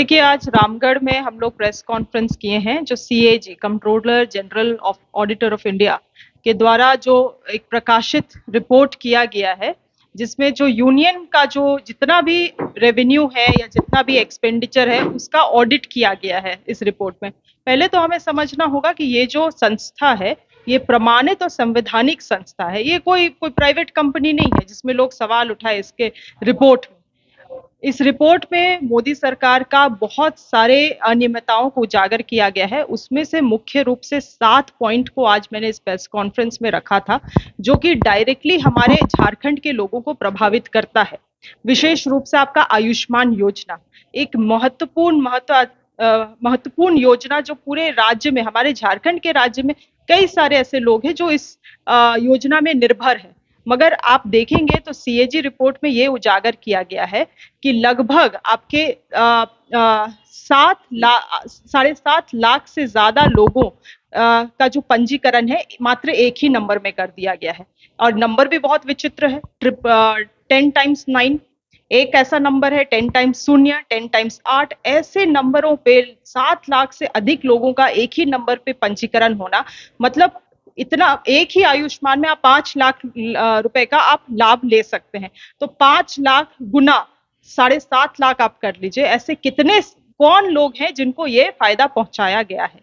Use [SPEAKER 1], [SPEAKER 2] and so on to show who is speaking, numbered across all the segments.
[SPEAKER 1] देखिए, आज रामगढ़ में हम लोग प्रेस कॉन्फ्रेंस किए हैं जो CAG controller general of auditor of India के द्वारा जो एक प्रकाशित रिपोर्ट किया गया है, जिसमें जो यूनियन का जो जितना भी रेवेन्यू है या जितना भी एक्सपेंडिचर है उसका ऑडिट किया गया है इस रिपोर्ट में। पहले तो हमें समझना होगा कि ये जो संस्था है ये प्रमाणित और संवैधानिक संस्था है। ये कोई कोई प्राइवेट कंपनी नहीं है जिसमें लोग सवाल उठाए इसके रिपोर्ट में। इस रिपोर्ट में मोदी सरकार का बहुत सारे अनियमितताओं को उजागर किया गया है। उसमें से मुख्य रूप से 7 पॉइंट को आज मैंने इस प्रेस कॉन्फ्रेंस में रखा था, जो कि डायरेक्टली हमारे झारखंड के लोगों को प्रभावित करता है। विशेष रूप से आपका आयुष्मान योजना एक महत्वपूर्ण योजना जो पूरे राज्य में, हमारे झारखंड के राज्य में कई सारे ऐसे लोग हैं जो इस योजना में निर्भर है। मगर आप देखेंगे तो सीएजी रिपोर्ट में ये उजागर किया गया है कि लगभग आपके 7.5 लाख से ज्यादा लोगों का जो पंजीकरण है मात्र एक ही नंबर में कर दिया गया है। और नंबर भी बहुत विचित्र है, 10 टाइम्स 9, एक ऐसा नंबर है 10 टाइम्स 0, 10 टाइम्स 8, ऐसे नंबरों पे 7 लाख से अधिक लोगों का एक ही नंबर पे पंजीकरण होना, मतलब इतना एक ही आयुष्मान में आप 5 लाख रुपए का आप लाभ ले सकते हैं। तो 5 लाख गुना 7.5 लाख आप कर लीजिए, ऐसे कितने कौन लोग हैं जिनको ये फायदा पहुंचाया गया है।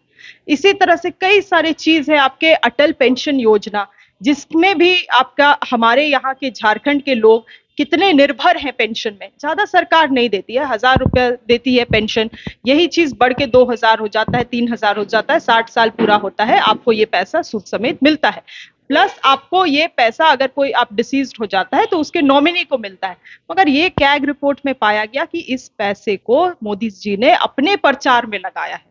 [SPEAKER 1] इसी तरह से कई सारे चीज है, आपके अटल पेंशन योजना, जिसमें भी आपका हमारे यहाँ के झारखंड के लोग कितने निर्भर हैं पेंशन में। ज्यादा सरकार नहीं देती है, 1000 रुपया देती है पेंशन, यही चीज बढ़ के 2000 हो जाता है, 3000 हो जाता है, 60 साल पूरा होता है आपको ये पैसा सूद समेत मिलता है। प्लस आपको ये पैसा अगर कोई आप डिसीज्ड हो जाता है तो उसके नॉमिनी को मिलता है। मगर ये कैग रिपोर्ट में पाया गया कि इस पैसे को मोदी जी ने अपने प्रचार में लगाया है।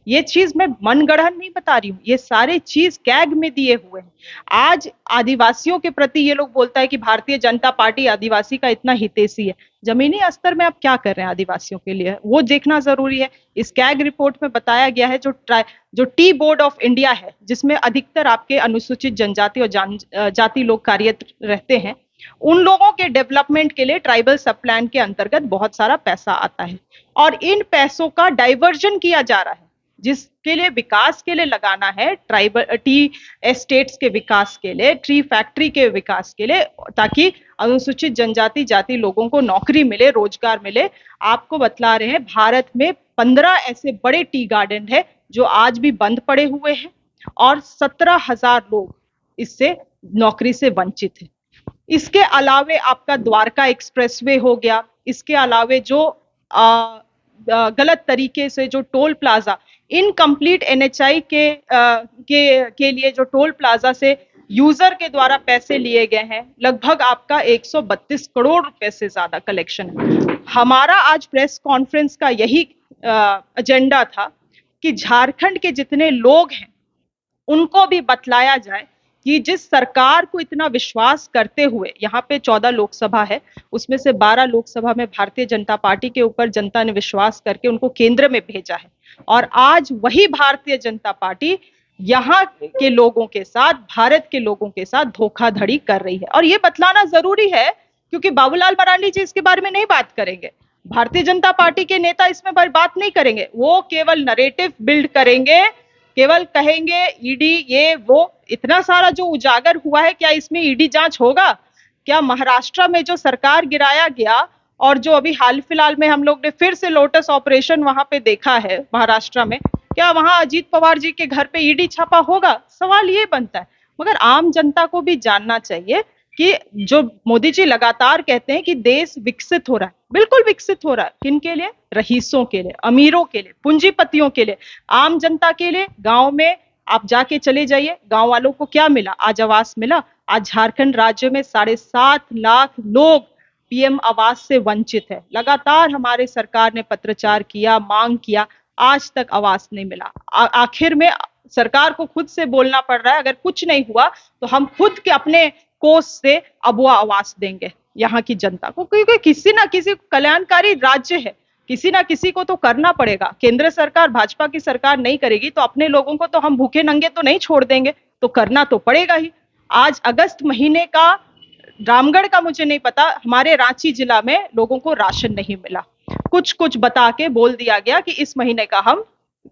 [SPEAKER 1] ये चीज मैं मनगढ़ंत नहीं बता रही हूँ, ये सारे चीज कैग में दिए हुए हैं। आज आदिवासियों के प्रति ये लोग बोलता है कि भारतीय जनता पार्टी आदिवासी का इतना हितैषी है। जमीनी स्तर में आप क्या कर रहे हैं आदिवासियों के लिए, वो देखना जरूरी है। इस कैग रिपोर्ट में बताया गया है जो टी बोर्ड ऑफ इंडिया है, जिसमें अधिकतर आपके अनुसूचित जनजाति और जाति लोग कार्यरत रहते हैं, उन लोगों के डेवलपमेंट के लिए ट्राइबल सब प्लान के अंतर्गत बहुत सारा पैसा आता है और इन पैसों का डाइवर्जन किया जा रहा है, जिसके लिए विकास के लिए लगाना है, ट्राइबल टी एस्टेट्स के विकास के लिए, ट्री फैक्ट्री के विकास के लिए, ताकि अनुसूचित जनजाति जाति लोगों को नौकरी मिले, रोजगार मिले। आपको बतला रहे हैं भारत में 15 ऐसे बड़े टी गार्डन है जो आज भी बंद पड़े हुए हैं और 17,000 लोग इससे नौकरी से वंचित है। इसके अलावे आपका द्वारका एक्सप्रेसवे हो गया, इसके अलावे जो गलत तरीके से जो टोल प्लाजा, इनकम्प्लीट एनएचआई के लिए जो टोल प्लाजा से यूजर के द्वारा पैसे लिए गए हैं, लगभग आपका 132 करोड़ रुपए से ज्यादा कलेक्शन है। हमारा आज प्रेस कॉन्फ्रेंस का यही एजेंडा था कि झारखंड के जितने लोग हैं उनको भी बतलाया जाए कि जिस सरकार को इतना विश्वास करते हुए, यहाँ पे 14 लोकसभा है, उसमें से 12 लोकसभा में भारतीय जनता पार्टी के ऊपर जनता ने विश्वास करके उनको केंद्र में भेजा है, और आज वही भारतीय जनता पार्टी यहाँ के लोगों के साथ, भारत के लोगों के साथ धोखाधड़ी कर रही है। और ये बतलाना जरूरी है क्योंकि बाबूलाल मरांडी जी इसके बारे में नहीं बात करेंगे, भारतीय जनता पार्टी के नेता इसमें बात नहीं करेंगे, वो केवल नरेटिव बिल्ड करेंगे, केवल कहेंगे ईडी ये वो। इतना सारा जो उजागर हुआ है, क्या इसमें ईडी जांच होगा? क्या महाराष्ट्र में जो सरकार गिराया गया और जो अभी हाल फिलहाल में हम लोग ने फिर से लोटस ऑपरेशन वहां पे देखा है महाराष्ट्र में, क्या वहां अजीत पवार जी के घर पे ईडी छापा होगा? सवाल ये बनता है। मगर आम जनता को भी जानना चाहिए कि जो मोदी जी लगातार कहते हैं कि देश विकसित हो रहा है, बिल्कुल विकसित हो रहा है। किन के लिए? रईसों के लिए, अमीरों के लिए, पूंजीपतियों के लिए, आम जनता के लिए। गांव में आप जाके चले जाइए, गांव वालों को क्या मिला? आज आवास मिला। आज झारखंड राज्य में 7.5 लाख लोग पीएम आवास से वंचित है। लगातार हमारे सरकार ने पत्रचार किया, मांग किया, आज तक आवास नहीं मिला। आखिर में सरकार को खुद से बोलना पड़ रहा है, अगर कुछ नहीं हुआ तो हम खुद के अपने कोष से अब वो आवास देंगे यहाँ की जनता को, क्योंकि किसी ना किसी कल्याणकारी राज्य है, किसी ना किसी को तो करना पड़ेगा। केंद्र सरकार, भाजपा की सरकार नहीं करेगी तो अपने लोगों को तो हम भूखे नंगे तो नहीं छोड़ देंगे, तो करना तो पड़ेगा ही। आज अगस्त महीने का रामगढ़ का मुझे नहीं पता, हमारे रांची जिला में लोगों को राशन नहीं मिला। कुछ कुछ बता के बोल दिया गया कि इस महीने का हम,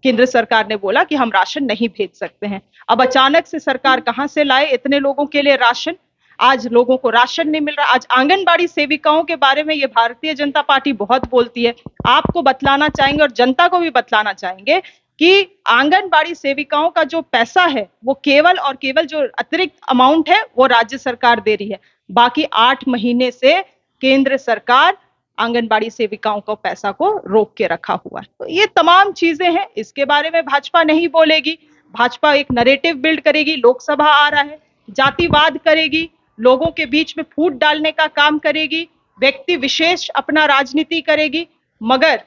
[SPEAKER 1] केंद्र सरकार ने बोला कि हम राशन नहीं भेज सकते हैं। अब अचानक से सरकार कहां से लाए इतने लोगों के लिए राशन? आज लोगों को राशन नहीं मिल रहा। आज आंगनबाड़ी सेविकाओं के बारे में ये भारतीय जनता पार्टी बहुत बोलती है। आपको बतलाना चाहेंगे और जनता को भी बतलाना चाहेंगे कि आंगनबाड़ी सेविकाओं का जो पैसा है वो केवल और केवल जो अतिरिक्त अमाउंट है वो राज्य सरकार दे रही है। बाकी 8 महीने से केंद्र सरकार आंगनबाड़ी सेविकाओं को पैसा को रोक के रखा हुआ है। तो ये तमाम चीजें हैं, इसके बारे में भाजपा नहीं बोलेगी। भाजपा एक नैरेटिव बिल्ड करेगी, लोकसभा आ रहा है, जातिवाद करेगी, लोगों के बीच में फूट डालने का काम करेगी, व्यक्ति विशेष अपना राजनीति करेगी। मगर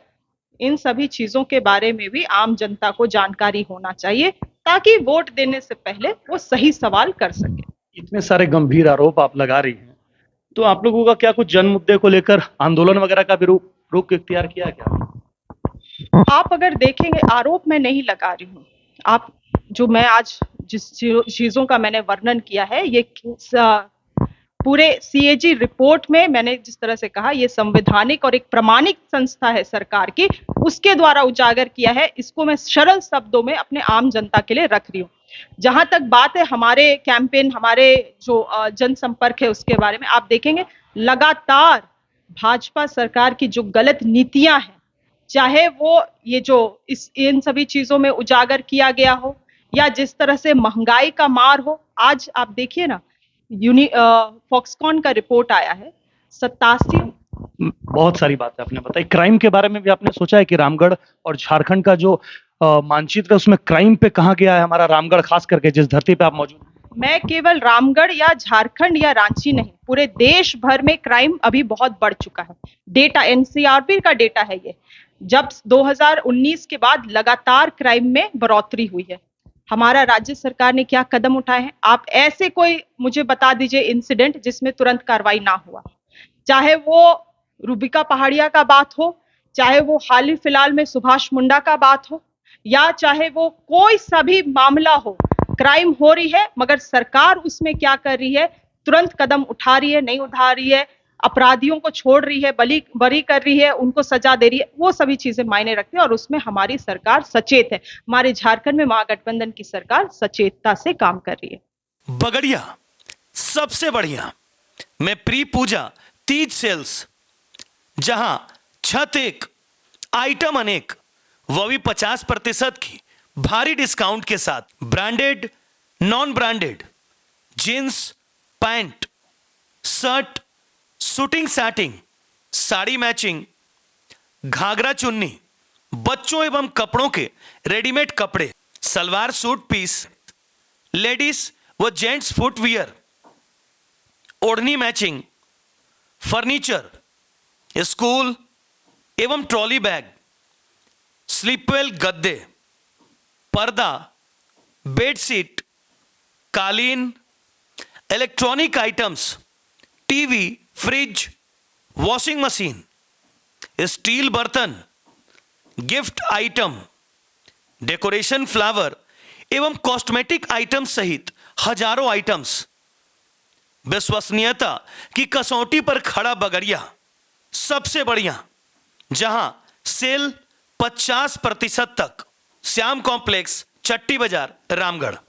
[SPEAKER 1] इन सभी चीजों के बारे में भी आम जनता को जानकारी होना चाहिए ताकि वोट देने से पहले वो सही सवाल कर सके।
[SPEAKER 2] इतने सारे गंभीर आरोप आप लगा रही हैं, तो आप लोगों का क्या कुछ जन मुद्दे को लेकर आंदोलन वगैरह का भी रुख इख्तियार किया क्या?
[SPEAKER 1] आप अगर देखेंगे, आरोप मैं नहीं लगा रही हूँ। आप जो मैं आज जिस चीजों का मैंने वर्णन किया है, ये पूरे सीएजी रिपोर्ट में मैंने जिस तरह से कहा, ये संवैधानिक और एक प्रमाणिक संस्था है सरकार की, उसके द्वारा उजागर किया है। इसको मैं सरल शब्दों में अपने आम जनता के लिए रख रही हूँ। जहां तक बात है हमारे कैंपेन, हमारे जो जनसंपर्क है उसके बारे में, आप देखेंगे लगातार भाजपा सरकार की जो गलत नीतियां हैं, चाहे वो ये जो इन सभी चीजों में उजागर किया गया हो या जिस तरह से महंगाई का मार हो। आज आप देखिए ना, फॉक्सकॉन का रिपोर्ट आया है, 87।
[SPEAKER 2] बहुत सारी बातें आपने बताई। क्राइम के बारे में भी आपने सोचा है कि रामगढ़ और झारखंड का जो मानचित्र है उसमें क्राइम पे कहाँ गया है हमारा रामगढ़, खास करके जिस धरती पे आप मौजूद हैं?
[SPEAKER 1] मैं केवल रामगढ़ या झारखंड या रांची नहीं, पूरे देश भर में क्राइम अभी बहुत बढ़ चुका है। डेटा एनसीआरबी का डेटा है ये। जब 2019 के बाद लगातार क्राइम में बढ़ोतरी हुई है। हमारा राज्य सरकार ने क्या कदम उठाए हैं? आप ऐसे कोई मुझे बता दीजिए इंसिडेंट जिसमें तुरंत कार्रवाई ना हुआ। चाहे वो रूबिका पहाड़िया का बात हो, चाहे वो हाल ही फिलहाल में सुभाष मुंडा का बात हो, या चाहे वो कोई सा भी मामला हो, क्राइम हो रही है मगर सरकार उसमें क्या कर रही है? तुरंत कदम उठा रही है, नहीं उठा रही है, अपराधियों को छोड़ रही है, बरी कर रही है, उनको सजा दे रही है। वो सभी चीजें मायने रखती है और उसमें हमारी सरकार सचेत है। हमारे झारखंड में महागठबंधन की सरकार सचेतता से काम कर रही है।
[SPEAKER 3] बगड़िया सबसे बढ़िया में प्री पूजा तीज सेल्स, जहां छत एक आइटम अनेक, वो भी 50% की भारी डिस्काउंट के साथ। Branded, non branded, jeans, pant, shirt, suiting shirting, sari matching, घाघरा चुन्नी, बच्चों एवं कपड़ों के रेडीमेड कपड़े, सलवार सूट पीस, लेडीज व जेंट्स फुटवियर, ओढ़नी मैचिंग, फर्नीचर, स्कूल एवं ट्रॉली बैग, स्लीपवेल गद्दे, पर्दा, बेडशीट, कालीन, electronic items, TV, fridge, washing machine, steel बर्तन, गिफ्ट आइटम, डेकोरेशन फ्लावर एवं कॉस्मेटिक आइटम सहित हजारों आइटम्स। विश्वसनीयता की कसौटी पर खड़ा बगड़िया सबसे बढ़िया, जहां सेल 50% तक। श्याम कॉम्प्लेक्स, चट्टी बाजार, रामगढ़।